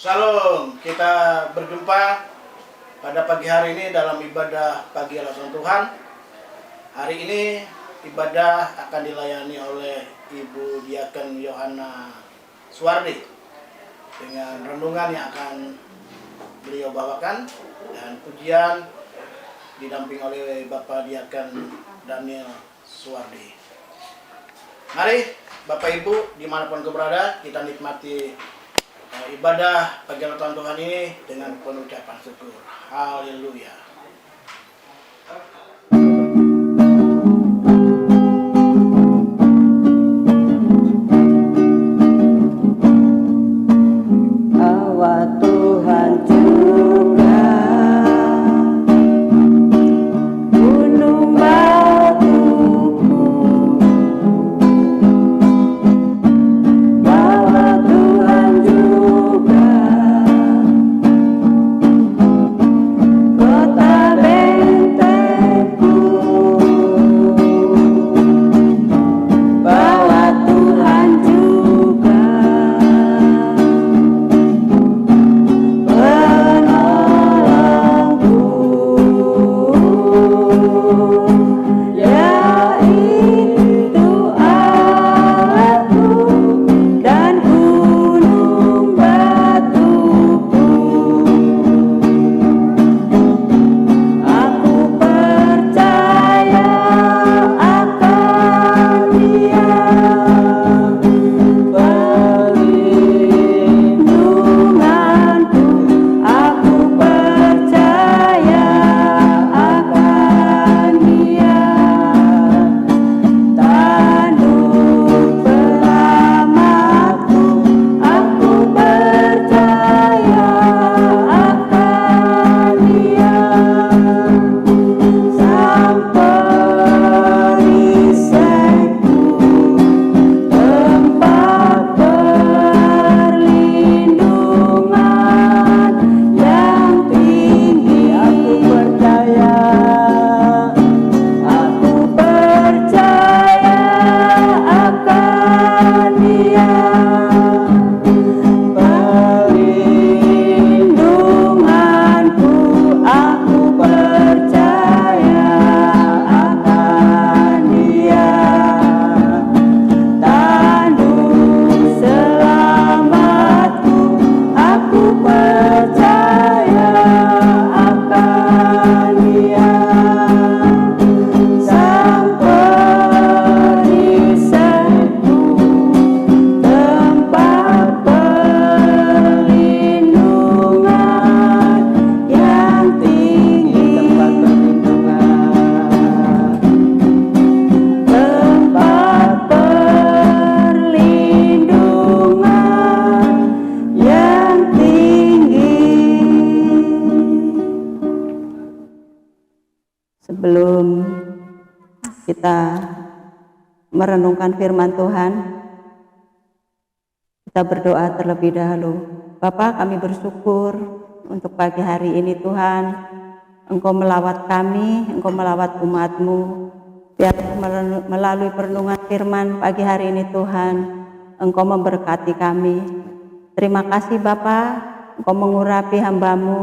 Salam, kita berjumpa pada pagi hari ini dalam ibadah pagi hadapan Tuhan. Hari ini ibadah akan dilayani oleh Ibu Diaken Yohana Suwardi dengan renungan yang akan beliau bawakan dan pujian didamping oleh Bapak Diaken Daniel Suwardi. Mari Bapak Ibu dimanapun berada, kita nikmati ibadah pagi hadapan Tuhan ini dengan penuh ucapan syukur. Haleluya. Sebelum kita merenungkan firman Tuhan, kita berdoa terlebih dahulu. Bapa, kami bersyukur untuk pagi hari ini Tuhan. Engkau melawat kami, Engkau melawat umat-Mu. Biar melalui perenungan firman pagi hari ini Tuhan, Engkau memberkati kami. Terima kasih Bapa, Engkau mengurapi hamba-Mu,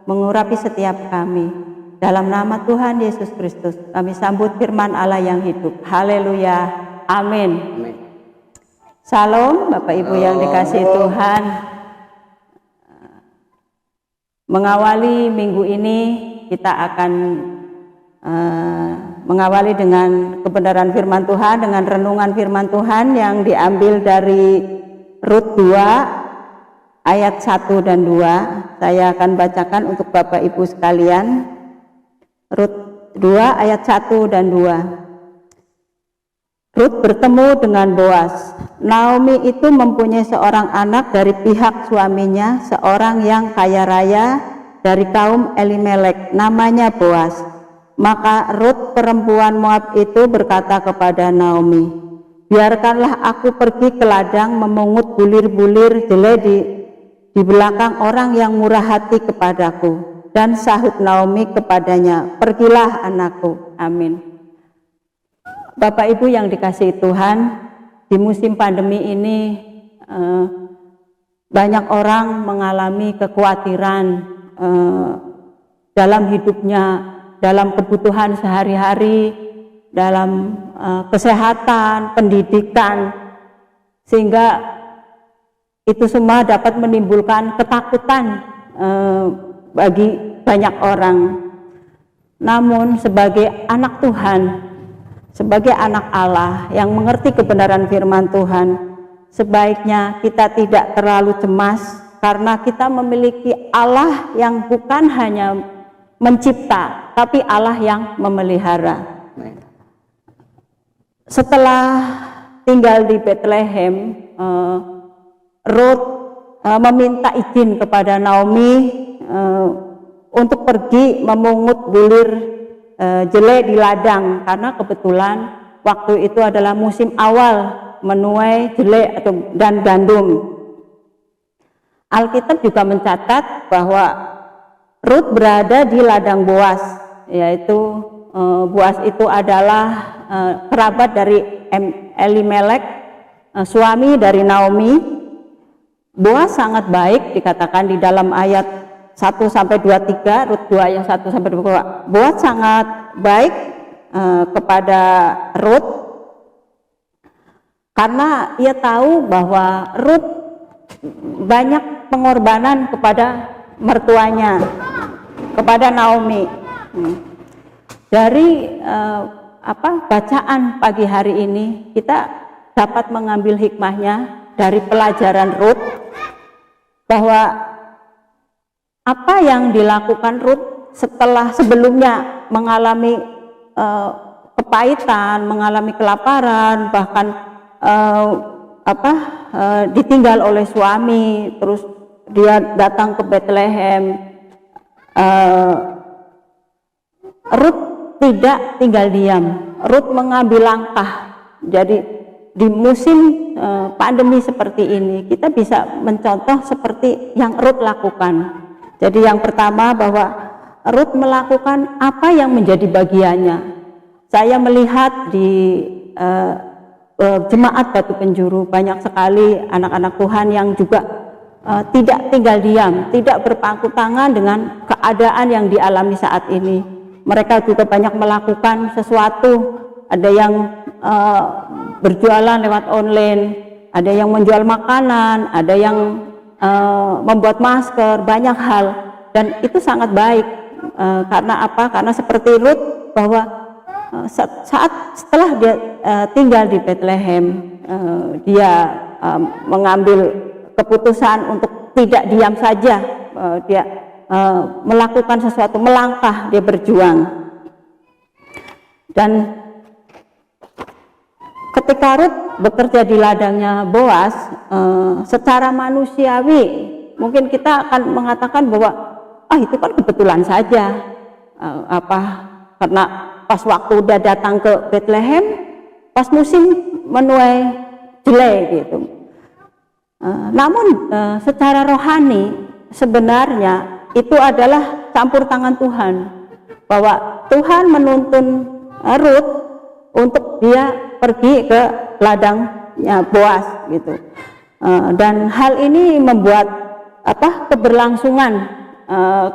mengurapi setiap kami. Dalam nama Tuhan Yesus Kristus, kami sambut firman Allah yang hidup. Haleluya. Amin. Salam Bapak Ibu yang dikasihi Tuhan. Mengawali minggu ini kita akan mengawali dengan kebenaran firman Tuhan, dengan renungan firman Tuhan yang diambil dari Rut 2 ayat 1 dan 2. Saya akan bacakan untuk Bapak Ibu sekalian. Rut 2 ayat 1 dan 2. Rut bertemu dengan Boas. Naomi itu mempunyai seorang anak dari pihak suaminya, seorang yang kaya raya dari kaum Elimelek, namanya Boas. Maka Rut perempuan Moab itu berkata kepada Naomi, biarkanlah aku pergi ke ladang memungut bulir-bulir jelai di belakang orang yang murah hati kepadaku. Dan sahut Naomi kepadanya, pergilah anakku. Amin. Bapak Ibu yang dikasihi Tuhan, di musim pandemi ini banyak orang mengalami kekhawatiran dalam hidupnya, dalam kebutuhan sehari-hari, dalam kesehatan, pendidikan, sehingga itu semua dapat menimbulkan ketakutan bagi banyak orang. Namun sebagai anak Tuhan, sebagai anak Allah yang mengerti kebenaran firman Tuhan, sebaiknya kita tidak terlalu cemas karena kita memiliki Allah yang bukan hanya mencipta, tapi Allah yang memelihara. Setelah tinggal di Bethlehem, Ruth meminta izin kepada Naomi untuk pergi memungut bulir jelai di ladang, karena kebetulan waktu itu adalah musim awal menuai jelai dan gandum. Alkitab juga mencatat bahwa Ruth berada di ladang Boas, yaitu Boas itu adalah kerabat dari Elimelek, suami dari Naomi. Boas sangat baik, dikatakan di dalam ayat 1-23, Rut 2 ayat 1-2. Boas sangat baik kepada Rut karena ia tahu bahwa Rut banyak pengorbanan kepada mertuanya, kepada Naomi. Dari bacaan pagi hari ini kita dapat mengambil hikmahnya dari pelajaran Rut, bahwa apa yang dilakukan Rut sebelumnya mengalami kepahitan, mengalami kelaparan, bahkan ditinggal oleh suami, terus dia datang ke Bethlehem. Rut tidak tinggal diam, Rut mengambil langkah. Jadi di musim pandemi seperti ini kita bisa mencontoh seperti yang Rut lakukan. Jadi yang pertama, bahwa Rut melakukan apa yang menjadi bagiannya. Saya melihat di jemaat Batu Penjuru banyak sekali anak-anak Tuhan yang juga tidak tinggal diam, tidak berpangku tangan dengan keadaan yang dialami saat ini. Mereka juga banyak melakukan sesuatu. Ada yang berjualan lewat online, ada yang menjual makanan, ada yang membuat masker, banyak hal, dan itu sangat baik. Karena apa? Karena seperti Rut, bahwa setelah dia tinggal di Bethlehem, dia mengambil keputusan untuk tidak diam saja, dia melakukan sesuatu, melangkah, dia berjuang. Dan ketika Rut bekerja di ladangnya Boas, secara manusiawi mungkin kita akan mengatakan bahwa itu kan kebetulan saja, karena pas waktu udah datang ke Bethlehem, pas musim menuai jelai gitu. Namun secara rohani sebenarnya itu adalah campur tangan Tuhan, bahwa Tuhan menuntun Rut untuk dia pergi ke ladangnya Boas gitu. Dan hal ini membuat keberlangsungan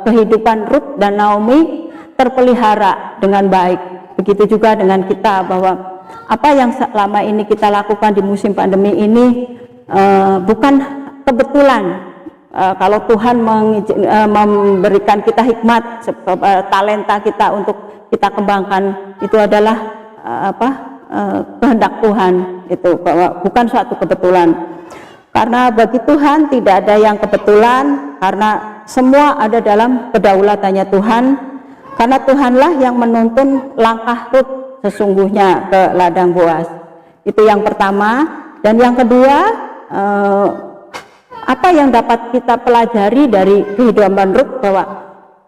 kehidupan Rut dan Naomi terpelihara dengan baik. Begitu juga dengan kita, bahwa apa yang selama ini kita lakukan di musim pandemi ini bukan kebetulan. Kalau Tuhan memberikan kita hikmat, talenta kita untuk kita kembangkan, itu adalah kehendak Tuhan, itu bahwa bukan suatu kebetulan. Karena bagi Tuhan tidak ada yang kebetulan, karena semua ada dalam kedaulatannya Tuhan. Karena Tuhanlah yang menuntun langkah Rut sesungguhnya ke ladang Boas. Itu yang pertama. Dan yang kedua, apa yang dapat kita pelajari dari kehidupan Rut, bahwa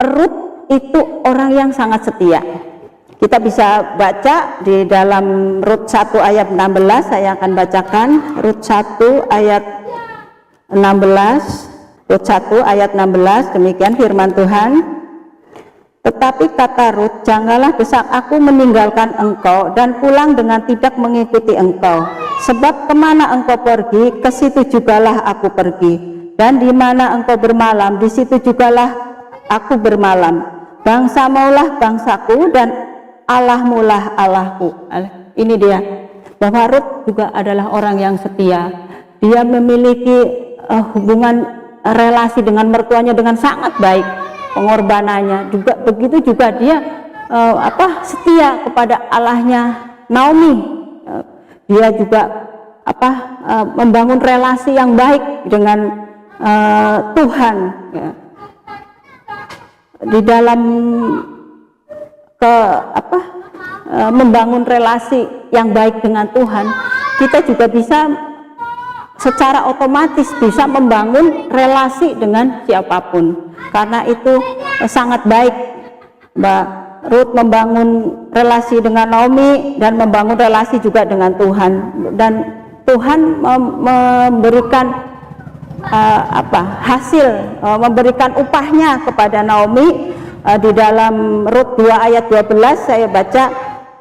Rut itu orang yang sangat setia. Kita bisa baca di dalam Rut 1 ayat 16, saya akan bacakan Rut 1 ayat 16. Rut 1 ayat 16, demikian firman Tuhan. Tetapi kata Rut, janganlah desak aku meninggalkan engkau dan pulang dengan tidak mengikuti engkau. Sebab kemana engkau pergi, ke situ jugalah aku pergi. dan di mana engkau bermalam, di situ jugalah aku bermalam. Bangsamulah bangsaku dan Allahmulah Allahku. Ini dia, bahwa Rut juga adalah orang yang setia. Dia memiliki hubungan relasi dengan mertuanya dengan sangat baik, pengorbanannya juga begitu, juga dia setia kepada Allahnya Naomi. Dia juga membangun relasi yang baik dengan Tuhan, ya. Di dalam membangun relasi yang baik dengan Tuhan, kita juga bisa secara otomatis bisa membangun relasi dengan siapapun. Karena itu sangat baik Mbak Ruth membangun relasi dengan Naomi dan membangun relasi juga dengan Tuhan, dan Tuhan memberikan hasil, memberikan upahnya kepada Naomi. Di dalam Rut 2 ayat 12 saya baca,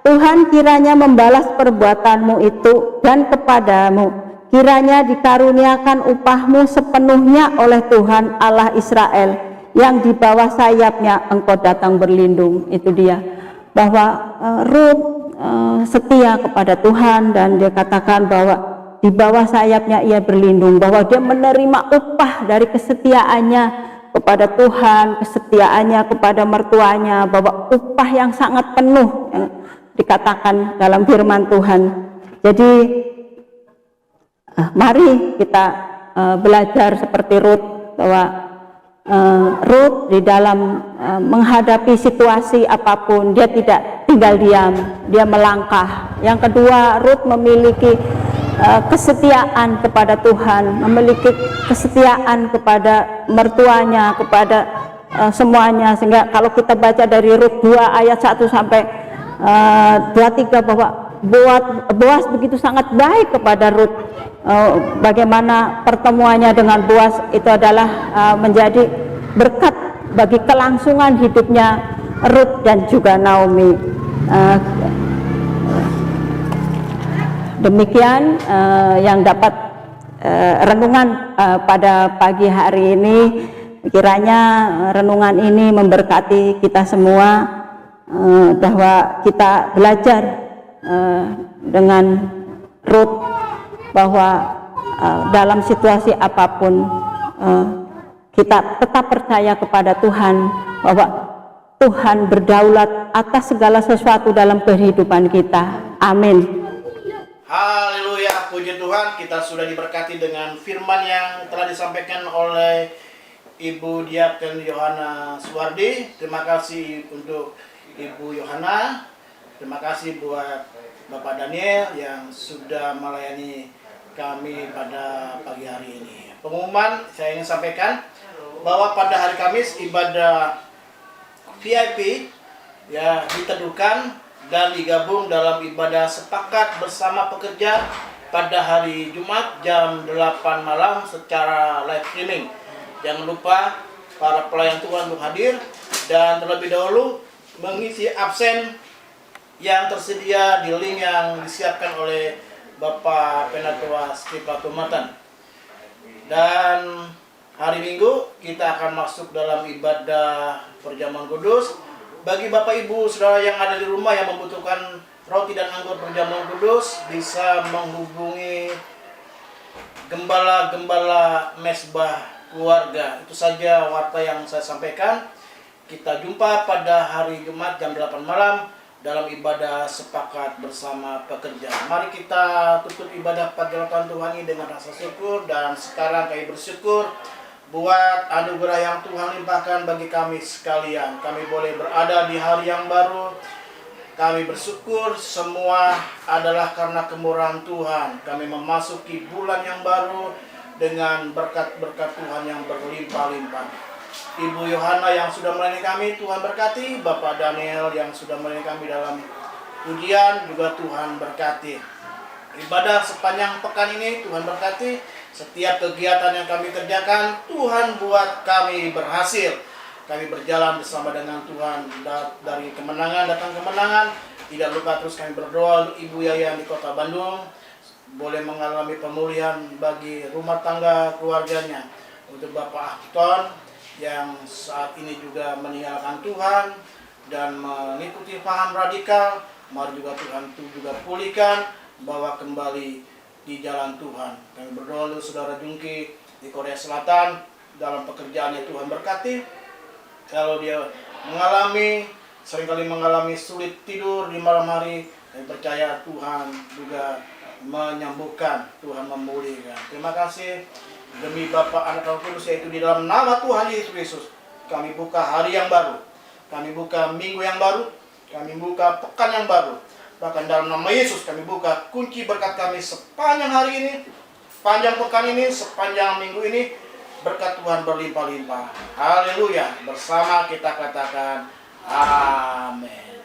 Tuhan kiranya membalas perbuatanmu itu dan kepadamu kiranya dikaruniakan upahmu sepenuhnya oleh Tuhan Allah Israel, yang di bawah sayapnya engkau datang berlindung. Itu dia, bahwa Rut setia kepada Tuhan, dan dia katakan bahwa di bawah sayapnya ia berlindung, bahwa dia menerima upah dari kesetiaannya kepada Tuhan, kesetiaannya kepada mertuanya, bahwa upah yang sangat penuh yang dikatakan dalam firman Tuhan. Jadi mari kita belajar seperti Rut, bahwa Rut di dalam menghadapi situasi apapun dia tidak tinggal diam, dia melangkah. Yang kedua, Rut memiliki kesetiaan kepada Tuhan, memiliki kesetiaan kepada mertuanya, kepada semuanya. Sehingga kalau kita baca dari Rut 2 ayat 1 sampai 23, bahwa Boas begitu sangat baik kepada Rut. Bagaimana pertemuannya dengan Boas itu adalah menjadi berkat bagi kelangsungan hidupnya Rut dan juga Naomi. Demikian yang dapat renungan pada pagi hari ini. Kiranya renungan ini memberkati kita semua, bahwa kita belajar dengan Rut, bahwa dalam situasi apapun kita tetap percaya kepada Tuhan, bahwa Tuhan berdaulat atas segala sesuatu dalam kehidupan kita. Amin. Haleluya, puji Tuhan, kita sudah diberkati dengan firman yang telah disampaikan oleh Ibu Diaken Yohana Suwardi. Terima kasih untuk Ibu Yohana. Terima kasih buat Bapak Daniel yang sudah melayani kami pada pagi hari ini. Pengumuman saya ingin sampaikan bahwa pada hari Kamis ibadah VIP ya diteduhkan dan digabung dalam ibadah sepakat bersama pekerja pada hari Jumat jam 8 malam secara live streaming. Jangan lupa para pelayan Tuhan untuk hadir dan terlebih dahulu mengisi absen yang tersedia di link yang disiapkan oleh Bapak Penatua Stipatumatan. Dan hari Minggu kita akan masuk dalam ibadah perjamuan kudus. Bagi Bapak Ibu Saudara yang ada di rumah yang membutuhkan roti dan anggur perjamuan kudus, bisa menghubungi gembala-gembala mesbah keluarga. Itu saja warta yang saya sampaikan. Kita jumpa pada hari Jumat jam 8 malam dalam ibadah sepakat bersama pekerja. Mari kita tutup ibadah pagelaran Tuhan ini dengan rasa syukur. Dan sekarang kami bersyukur buat anugerah yang Tuhan limpahkan bagi kami sekalian. Kami boleh berada di hari yang baru. Kami bersyukur semua adalah karena kemurahan Tuhan. Kami memasuki bulan yang baru dengan berkat-berkat Tuhan yang berlimpah-limpah. Ibu Yohana yang sudah melayani kami, Tuhan berkati. Bapak Daniel yang sudah melayani kami dalam pujian, juga Tuhan berkati. Ibadah sepanjang pekan ini Tuhan berkati. Setiap kegiatan yang kami kerjakan, Tuhan buat kami berhasil. Kami berjalan bersama dengan Tuhan dari kemenangan datang kemenangan. Tidak lupa terus kami berdoa untuk Ibu Yaya di Kota Bandung boleh mengalami pemulihan bagi rumah tangga keluarganya. untuk Bapak Afton yang saat ini juga meninggalkan Tuhan dan mengikuti paham radikal. Mari juga Tuhan itu juga pulihkan, bawa kembali di jalan Tuhan. Kami berdoa untuk saudara Jungki di Korea Selatan, dalam pekerjaannya Tuhan berkati. Kalau dia seringkali mengalami sulit tidur di malam hari, kami percaya Tuhan juga menyembuhkan, Tuhan memulihkan. Terima kasih demi Bapa, Anak, Roh Kudus, yaitu di dalam nama Tuhan Yesus Kristus kami buka hari yang baru, kami buka minggu yang baru, kami buka pekan yang baru. Bahkan dalam nama Yesus kami buka kunci berkat kami sepanjang hari ini, sepanjang pekan ini, sepanjang minggu ini. Berkat Tuhan berlimpah-limpah. Haleluya. Bersama kita katakan amin.